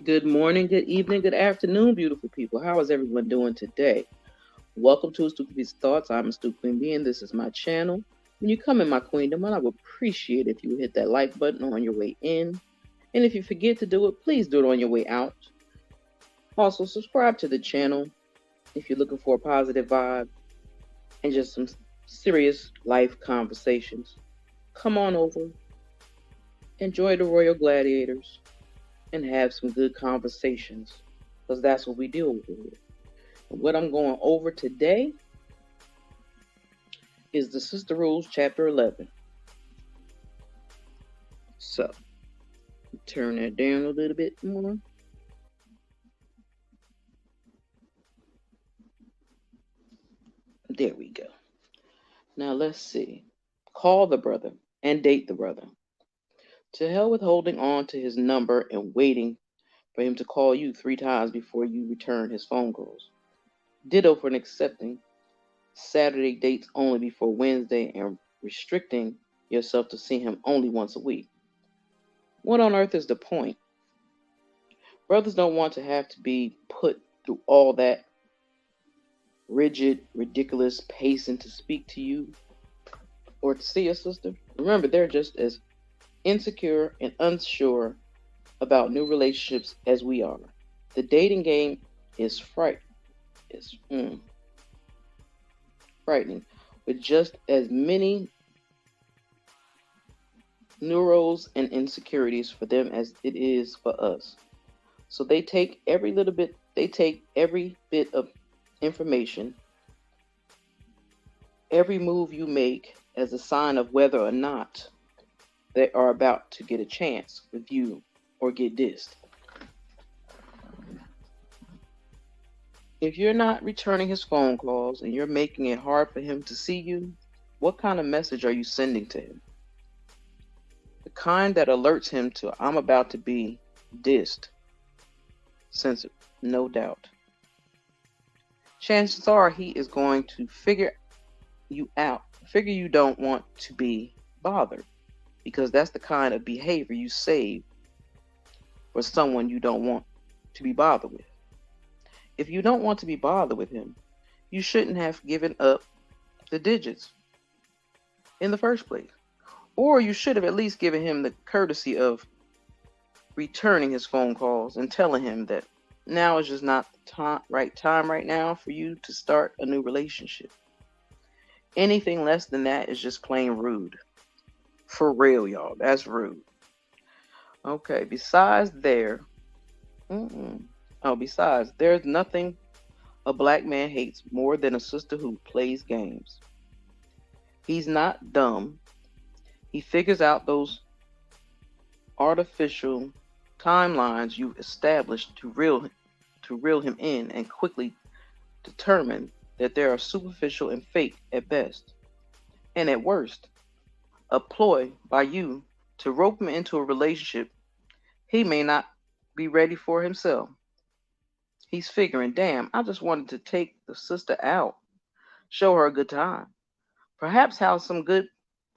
Good morning, good evening, good afternoon, beautiful people. How is everyone doing today? Welcome to Stu Queen's Thoughts. I'm Stu Queen B, and this is my channel. When you come in my queendom, I would appreciate if you would hit that like button on your way in. And if you forget to do it, please do it on your way out. Also, subscribe to the channel if you're looking for a positive vibe and just some serious life conversations. Come on over, enjoy the Royal Gladiators, and have some good conversations because that's what we deal with here. What I'm going over today is the Sister Rules, Chapter 11. So, turn that down a little bit more. There we go. Now, let's see. Call the brother and date the brother. To hell with holding on to his number and waiting for him to call you 3 times before you return his phone calls. Ditto for accepting Saturday dates only before Wednesday and restricting yourself to see him only once a week. What on earth is the point? Brothers don't want to have to be put through all that rigid, ridiculous pacing to speak to you or to see a sister. Remember, they're just as insecure and unsure about new relationships as we are. The dating game is frightening, with just as many neurals and insecurities for them as it is for us. So they take every bit of information, every move you make as a sign of whether or not they are about to get a chance with you or get dissed. If you're not returning his phone calls and you're making it hard for him to see you, what kind of message are you sending to him? The kind that alerts him to I'm about to be dissed. Censored, no doubt. Chances are he is going to figure you don't want to be bothered, because that's the kind of behavior you save for someone you don't want to be bothered with. If you don't want to be bothered with him, you shouldn't have given up the digits in the first place. Or you should have at least given him the courtesy of returning his phone calls and telling him that now is just not the right time right now for you to start a new relationship. Anything less than that is just plain rude. For real, y'all. That's rude. Okay, besides, there's nothing a black man hates more than a sister who plays games. He's not dumb. He figures out those artificial timelines you've established to reel him in and quickly determine that they are superficial and fake at best, and at worst, a ploy by you to rope him into a relationship he may not be ready for himself. He's figuring, damn, I just wanted to take the sister out, show her a good time, perhaps have some good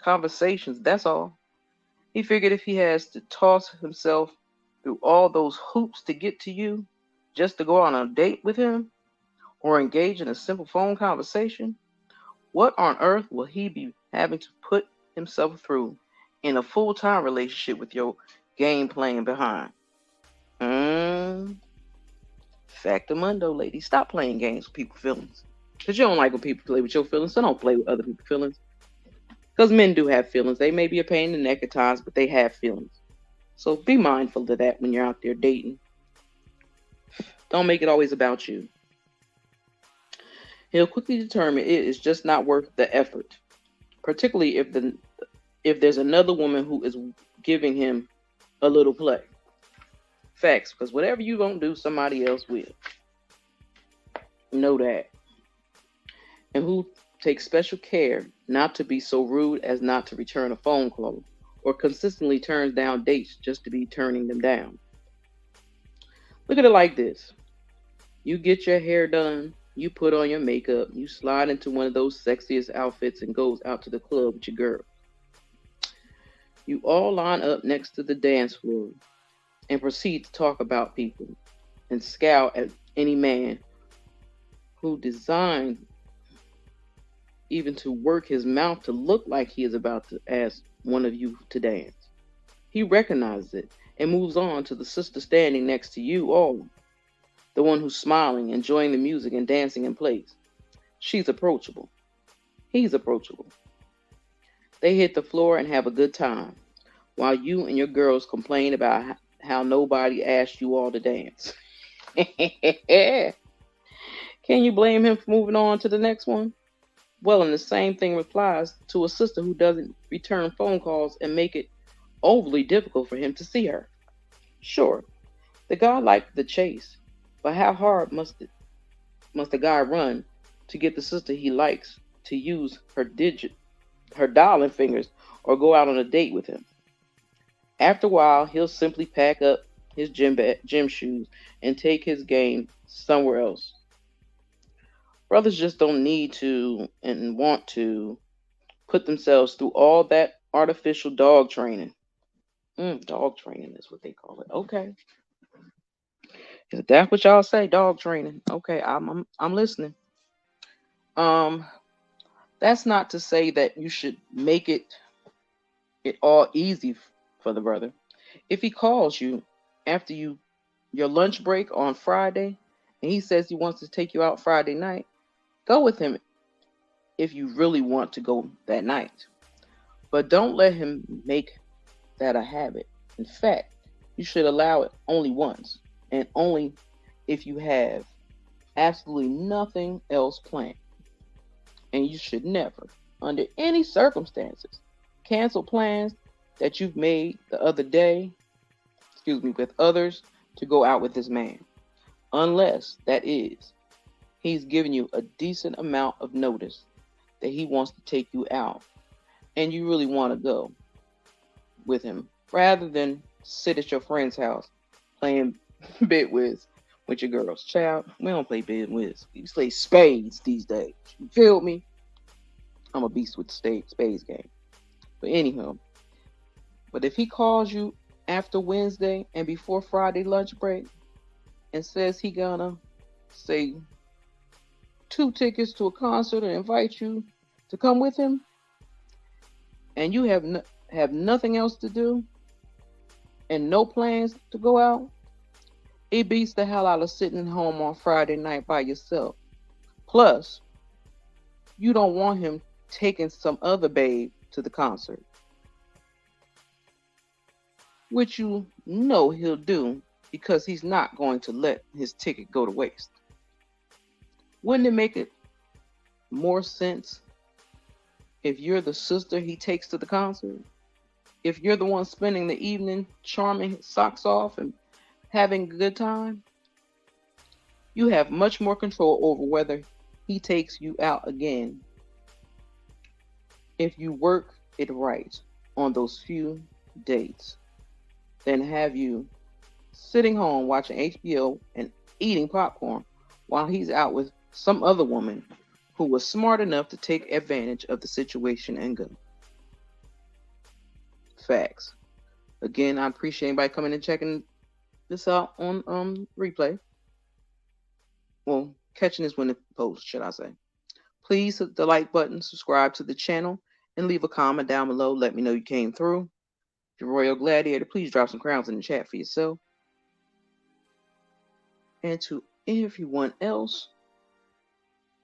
conversations, that's all. He figured if he has to toss himself through all those hoops to get to you just to go on a date with him or engage in a simple phone conversation, what on earth will he be having to put himself through in a full-time relationship with your game playing behind? Factamundo, ladies, stop playing games with people's feelings. Because you don't like when people play with your feelings, so don't play with other people's feelings. Because men do have feelings. They may be a pain in the neck at times, but they have feelings. So be mindful of that when you're out there dating. Don't make it always about you. He'll quickly determine it is just not worth the effort, particularly if there's another woman who is giving him a little play. Facts, because whatever you won't do, somebody else will. Know that. And who takes special care not to be so rude as not to return a phone call, or consistently turns down dates just to be turning them down. Look at it like this. You get your hair done, you put on your makeup, you slide into one of those sexiest outfits and goes out to the club with your girl. You all line up next to the dance floor. and proceed to talk about people and scowl at any man who designed even to work his mouth to look like he is about to ask one of you to dance. He recognizes it and moves on to the sister standing next to you all, the one who's smiling, enjoying the music and dancing in place. She's approachable. He's approachable. They hit the floor and have a good time, while you and your girls complain about how nobody asked you all to dance. Can you blame him for moving on to the next one? Well, and the same thing applies to a sister who doesn't return phone calls and make it overly difficult for him to see her. Sure, the guy liked the chase, but how hard must the guy run to get the sister he likes to use her dialing fingers, or go out on a date with him? After a while, he'll simply pack up his gym shoes and take his game somewhere else. Brothers just don't need to and want to put themselves through all that artificial dog training. Dog training is what they call it. Okay, is that what y'all say? Dog training. Okay, I'm listening. Um, that's not to say that you should make it all easy for the brother. If he calls you after your lunch break on Friday and he says he wants to take you out Friday night, go with him if you really want to go that night. But don't let him make that a habit. In fact, you should allow it only once, and only if you have absolutely nothing else planned. And you should never, under any circumstances, cancel plans that you've made the other day, with others to go out with this man. Unless, that is, he's given you a decent amount of notice that he wants to take you out and you really want to go with him, rather than sit at your friend's house playing bid whiz with your girls. Child, we don't play bid whiz. We play spades these days. You feel me? I'm a beast with the spades game. But anyhow, but if he calls you after Wednesday and before Friday lunch break and says he gonna say 2 tickets to a concert and invite you to come with him, and you have nothing else to do and no plans to go out, it beats the hell out of sitting home on Friday night by yourself. Plus, you don't want him taking some other babe to the concert, which you know he'll do because he's not going to let his ticket go to waste. Wouldn't it make it more sense if you're the sister he takes to the concert? If you're the one spending the evening charming his socks off and having a good time? You have much more control over whether he takes you out again if you work it right on those few dates than have you sitting home watching HBO and eating popcorn while he's out with some other woman who was smart enough to take advantage of the situation and go. Facts. Again, I appreciate anybody coming and checking this out on replay. Well, catching this when it posts, should I say. Please hit the like button, subscribe to the channel, and leave a comment down below. Let me know you came through. If you're Royal Gladiator, please drop some crowns in the chat for yourself. And to everyone else,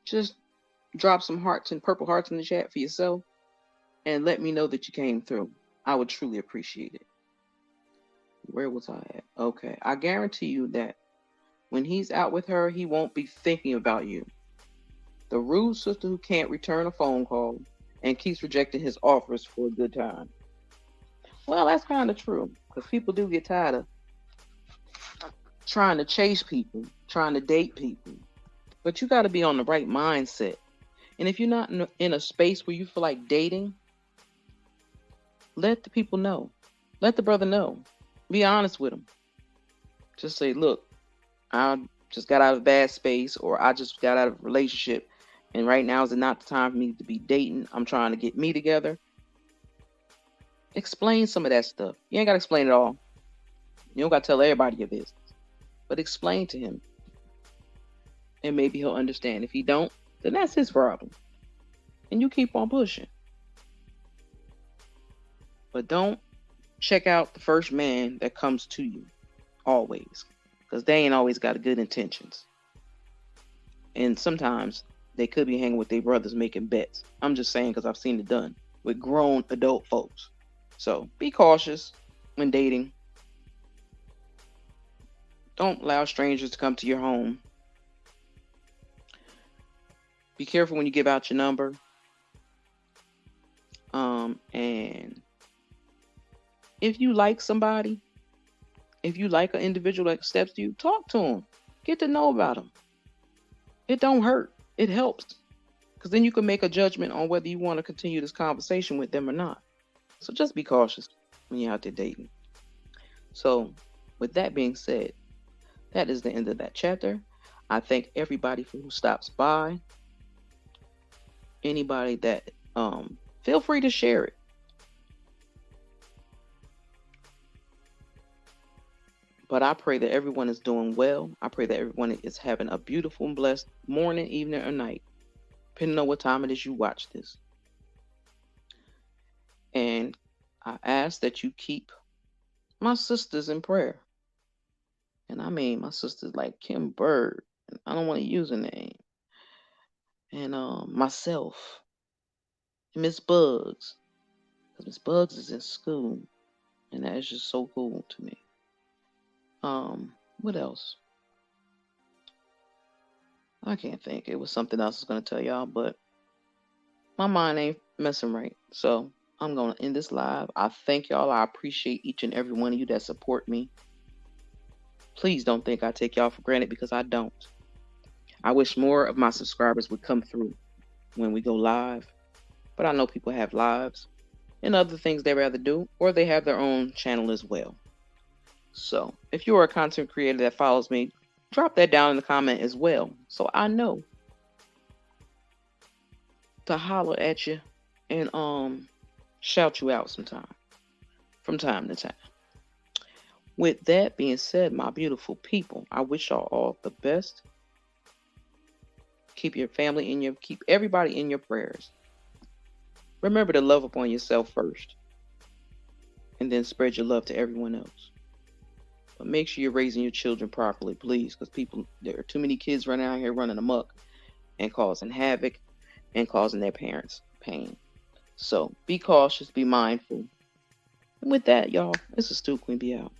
just drop some hearts and purple hearts in the chat for yourself and let me know that you came through. I would truly appreciate it. Where was I at? Okay. I guarantee you that when he's out with her, he won't be thinking about you. The rude sister who can't return a phone call and keeps rejecting his offers for a good time. Well, that's kind of true, because people do get tired of trying to chase people, trying to date people. But you got to be on the right mindset. And if you're not in a space where you feel like dating, let the people know. Let the brother know. Be honest with him. Just say, look, I just got out of a bad space, or I just got out of a relationship, and right now is not the time for me to be dating. I'm trying to get me together. Explain some of that stuff. You ain't got to explain it all. You don't got to tell everybody your business, but explain to him, and maybe he'll understand. If he don't, then that's his problem, and you keep on pushing. But don't check out the first man that comes to you, always, because they ain't always got good intentions. And sometimes they could be hanging with their brothers making bets. I'm just saying because I've seen it done with grown adult folks. So be cautious when dating. Don't allow strangers to come to your home. Be careful when you give out your number. And if you like somebody, if you like an individual that steps to you, talk to them. Get to know about them. It don't hurt. It helps. Because then you can make a judgment on whether you want to continue this conversation with them or not. So just be cautious when you're out there dating. So with that being said, that is the end of that chapter. I thank everybody who stops by. Anybody that feel free to share it. But I pray that everyone is doing well. I pray that everyone is having a beautiful and blessed morning, evening, or night, depending on what time it is you watch this. And I ask that you keep my sisters in prayer. And I mean my sisters like Kim Bird. And I don't want to use a name. And myself. And Miss Bugs. Because Miss Bugs is in school. And that is just so cool to me. What else? I can't think. It was something else I was going to tell y'all, but my mind ain't messing right. So I'm going to end this live. I thank y'all. I appreciate each and every one of you that support me. Please don't think I take y'all for granted, because I don't. I wish more of my subscribers would come through when we go live, but I know people have lives and other things they rather do, or they have their own channel as well. So if you're a content creator that follows me, drop that down in the comment as well, so I know to holler at you and shout you out from time to time. With that being said, my beautiful people, I wish y'all all the best. Keep your family keep everybody in your prayers. Remember to love upon yourself first, and then spread your love to everyone else. But make sure you're raising your children properly, please, because there are too many kids running out here running amok and causing havoc and causing their parents pain. So be cautious, be mindful. And with that, y'all, this is Stu Queen B out.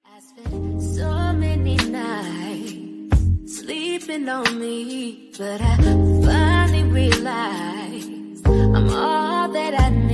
I spent so many nights sleeping on me, but I finally realized I'm all that I need.